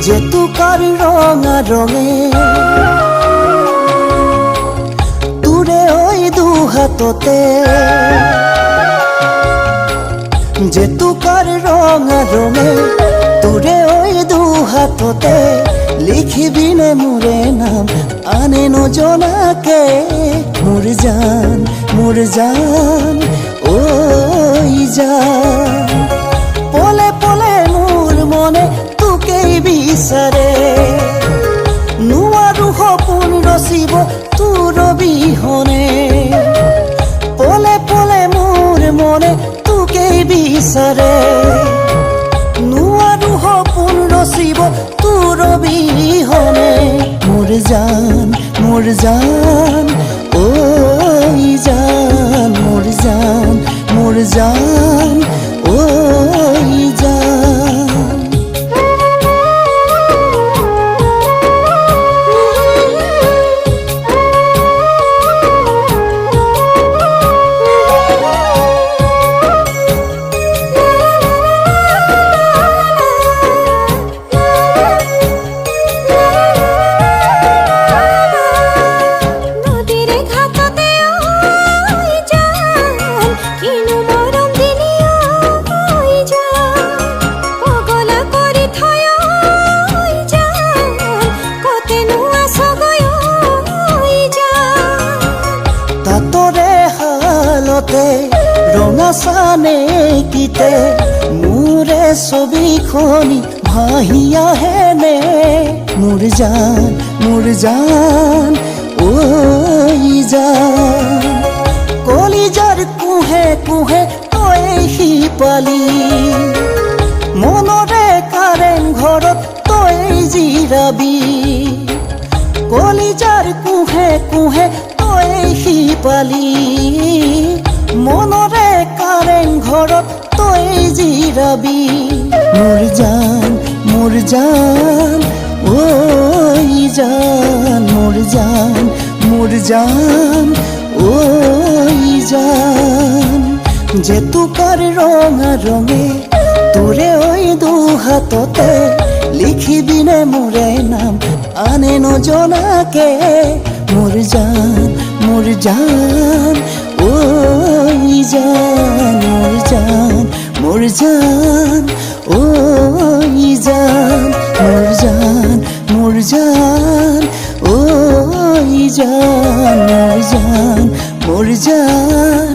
জেতুকাৰ ৰঙা ৰঙে তোৰে ঐ দুহাততে জেতুকাৰ ৰঙা ৰঙে তোৰে ঐ দুহাততে লিখিবিনে মোৰে নাম আনে নজনাকে মোৰ জান ঐ জান পলে পলে মোৰ মনে তোকেই বিচাৰে নোৱাৰো সপোন ৰচিব তোৰ বিহনে পলে পলে মোৰ মনে তোকেই বিচাৰে নোৱাৰো সপোন ৰচিব তোৰ বিহনে মোৰ জান ঐ জান মোৰ জান ঐ জান ৰঙা চানে কিতে মোৰে ছবিখনি ভাহি আহেনে মোৰ জান ঐ জান কলিজাৰ কুহে কুহে তই শিপালি মনৰে কাৰেং ঘৰত তই জিৰাবি কলিজাৰ কুহে কুহে তই শিপালি মনৰে কাৰেং ঘৰত তই জিৰাবি মোৰ জান ঐ জান মোৰ জান ঐ জান জেতুকাৰ ৰঙা ৰঙে তোৰে ঐ দুহাততে লিখিবিনে মোৰে নাম আনে নজনাকে মোৰ জান ঐ জান মোৰ জান ঐ জান মোৰ জান ঐ জান মোৰ জান